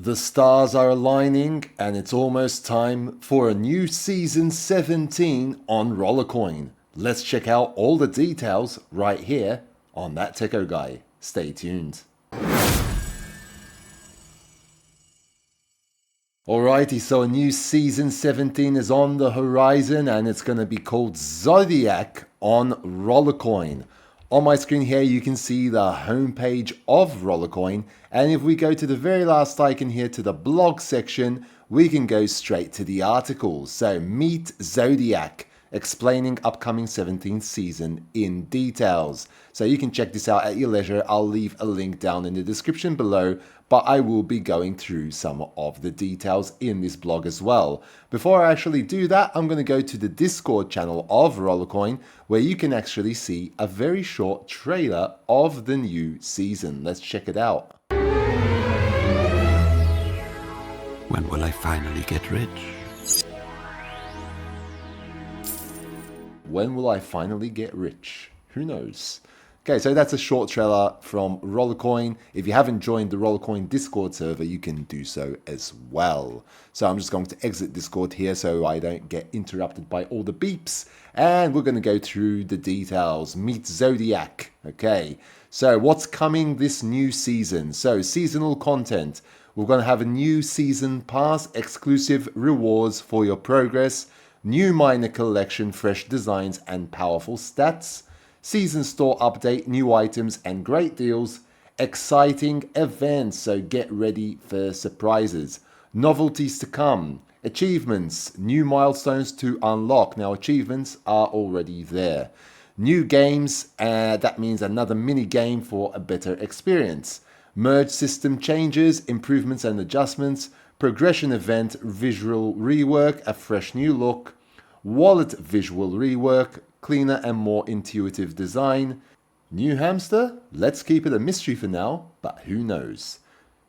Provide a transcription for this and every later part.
The stars are aligning and it's almost time for a new season 17 on Rollercoin. Let's check out all the details right here on That Techo Guy. Stay tuned. Alrighty, so a new season 17 is on the horizon and it's going to be called Zodiac on Rollercoin. On my screen here you can see the homepage of Rollercoin, and if we go to the very last icon here to the blog section, we can go straight to the article. So meet Zodiac, explaining upcoming 17th season in details. So you can check this out at your leisure. I'll leave a link down in the description below, but I will be going through some of the details in this blog as well. Before I actually do that, I'm going to go to the Discord channel of Rollercoin, where you can actually see a very short trailer of the new season. Let's check it out. When will I finally get rich? When will I finally get rich? Who knows? Okay, so that's a short trailer from Rollercoin. If you haven't joined the Rollercoin Discord server, you can do so as well. So I'm just going to exit Discord here so I don't get interrupted by all the beeps. And we're going to go through the details. Meet Zodiac. Okay, so what's coming this new season? So seasonal content. We're going to have a new season pass, exclusive rewards for your progress, new minor collection, fresh designs and powerful stats, season store update, new items and great deals, exciting events, so get ready for surprises, novelties to come, achievements, new milestones to unlock. Now achievements are already there. New games, that means another mini game for a better experience. Merge system changes, improvements and adjustments, progression event, visual rework, a fresh new look, wallet visual rework, cleaner and more intuitive design. New hamster? Let's keep it a mystery for now, but who knows.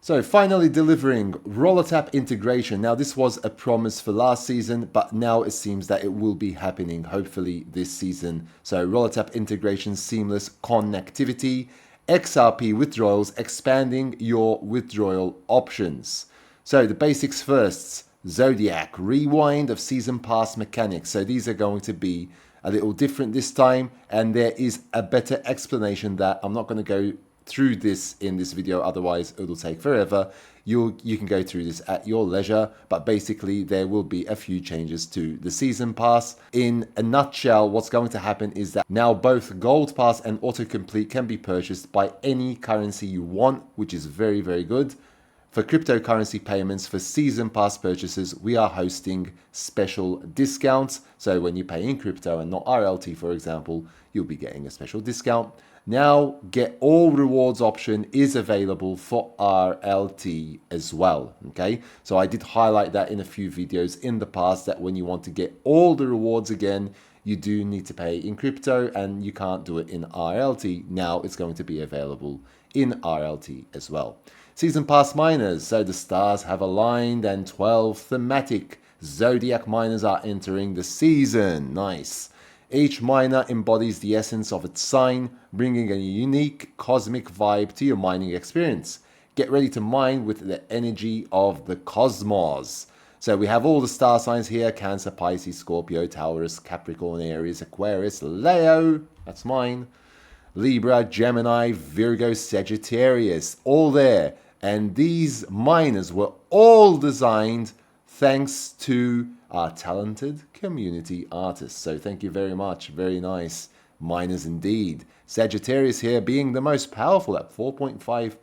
So finally delivering RollerTap integration. Now this was a promise for last season, but now it seems that it will be happening hopefully this season. So RollerTap integration, seamless connectivity, XRP withdrawals, expanding your withdrawal options. So the basics first. Zodiac, rewind of season pass mechanics. So these are going to be a little different this time, and there is a better explanation that I'm not going to go through this in this video, otherwise it'll take forever. You can go through this at your leisure, but basically there will be a few changes to the season pass. In a nutshell, what's going to happen is that now both gold pass and autocomplete can be purchased by any currency you want, which is very, very good. For cryptocurrency payments for season pass purchases, we are hosting special discounts. So when you pay in crypto and not RLT, for example, you'll be getting a special discount. Now, get all rewards option is available for RLT as well. Okay, so I did highlight that in a few videos in the past that when you want to get all the rewards again, you do need to pay in crypto and you can't do it in RLT. Now it's going to be available in RLT as well. Season pass miners, so the stars have aligned and 12 thematic Zodiac miners are entering the season. Nice. Each miner embodies the essence of its sign, bringing a unique cosmic vibe to your mining experience. Get ready to mine with the energy of the cosmos. So we have all the star signs here: Cancer, Pisces, Scorpio, Taurus, Capricorn, Aries, Aquarius, Leo, that's mine, Libra, Gemini, Virgo, Sagittarius, all there. And these miners were all designed thanks to our talented community artists. So thank you very much. Very nice miners indeed. Sagittarius here being the most powerful at 4.5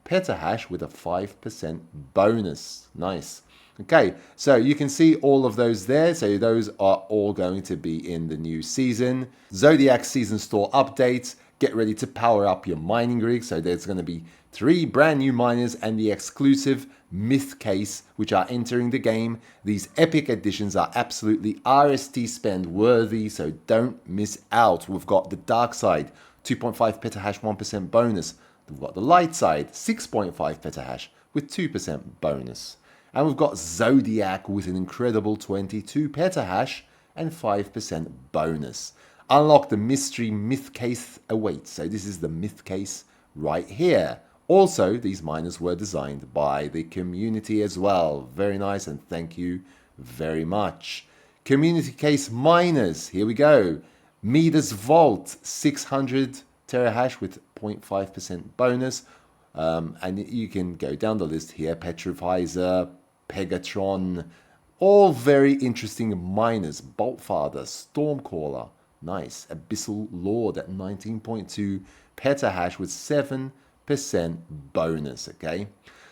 petahash with a 5% bonus. Nice. Okay, so you can see all of those there. So those are all going to be in the new season. Zodiac season store updates. Get ready to power up your mining rig. So there's going to be 3 brand new miners and the exclusive myth case which are entering the game. These epic additions are absolutely RST spend worthy, so don't miss out. We've got the dark side, 2.5 petahash, 1% bonus. We've got the light side, 6.5 petahash with 2% bonus. And we've got Zodiac with an incredible 22 petahash and 5% bonus. Unlock the mystery myth case awaits. So this is the myth case right here. Also, these miners were designed by the community as well. Very nice, and thank you very much. Community case miners, here we go. Midas Vault, 600 terahash with 0.5% bonus. And you can go down the list here. Petrifizer, Pegatron, all very interesting miners. Boltfather, Stormcaller, nice. Abyssal Lord at 19.2 petahash with 7% bonus, okay?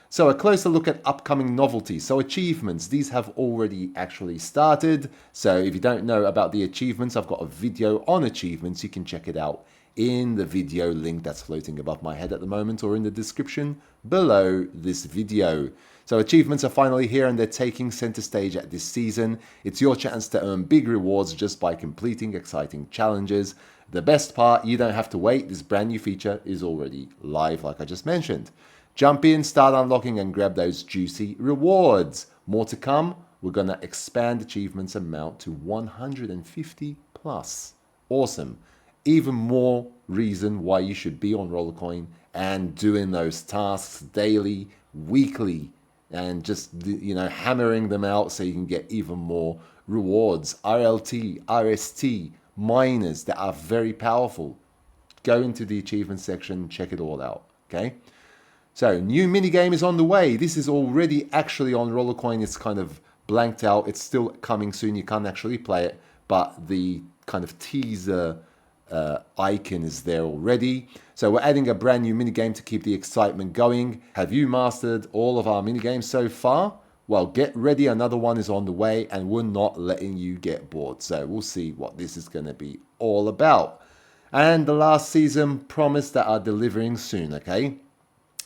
So a closer look at upcoming novelties. So achievements, these have already actually started. So if you don't know about the achievements, I've got a video on achievements. You can check it out in the video link that's floating above my head at the moment, or in the description below this video. So achievements are finally here and they're taking center stage at this season. It's your chance to earn big rewards just by completing exciting challenges. The best part, you don't have to wait. This brand new feature is already live, like I just mentioned. Jump in, start unlocking, and grab those juicy rewards. More to come. We're going to expand achievements amount to 150 plus. Awesome. Even more reason why you should be on Rollercoin and doing those tasks daily, weekly, and just, you know, hammering them out so you can get even more rewards. RLT, RST, miners that are very powerful. Go into the achievement section, check it all out, okay? So, new minigame is on the way. This is already actually on Rollercoin. It's kind of blanked out. It's still coming soon. You can't actually play it, but the kind of teaser icon is there already. So we're adding a brand new minigame to keep the excitement going. Have you mastered all of our minigames so far? Well, get ready. Another one is on the way, and we're not letting you get bored. So we'll see what this is going to be all about. And the last season promised that are delivering soon, okay?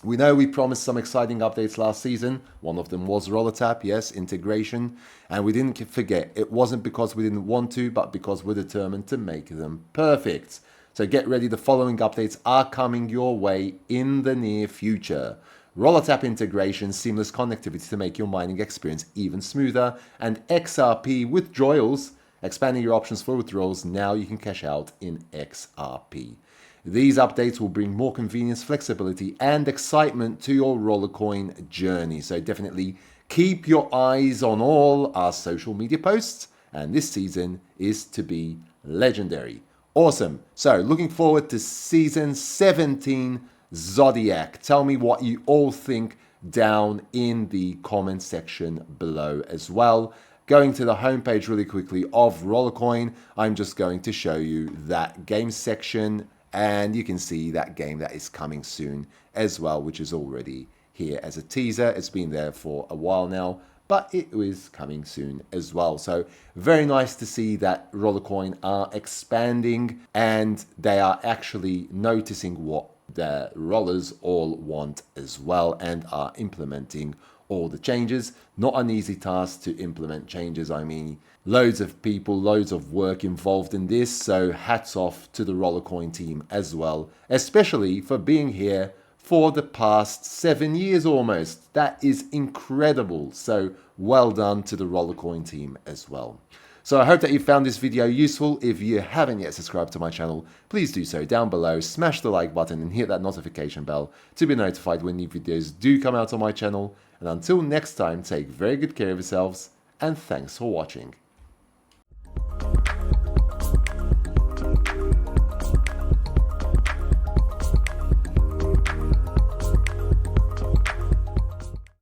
We know we promised some exciting updates last season. One of them was RollerTap, yes, integration. And we didn't forget, it wasn't because we didn't want to, but because we're determined to make them perfect. So get ready, the following updates are coming your way in the near future. RollerTap integration, seamless connectivity to make your mining experience even smoother, and XRP withdrawals, expanding your options for withdrawals. Now you can cash out in XRP. These updates will bring more convenience, flexibility, and excitement to your Rollercoin journey. So definitely keep your eyes on all our social media posts, and this season is to be legendary. Awesome. So looking forward to season 17 Zodiac. Tell me what you all think down in the comment section below as well. Going to the homepage really quickly of Rollercoin, I'm just going to show you that game section, and you can see that game that is coming soon as well, which is already here as a teaser. It's been there for a while now, but it is coming soon as well. So very nice to see that Rollercoin are expanding, and they are actually noticing what the rollers all want as well, and are implementing all the changes. Not an easy task to implement changes. I mean, loads of people, loads of work involved in this. So hats off to the Rollercoin team as well, especially for being here for the past 7 years almost. That is incredible. So well done to the Rollercoin team as well. So I hope that you found this video useful. If you haven't yet subscribed to my channel, please do so down below. Smash the like button and hit that notification bell to be notified when new videos do come out on my channel. And until next time, take very good care of yourselves, and thanks for watching.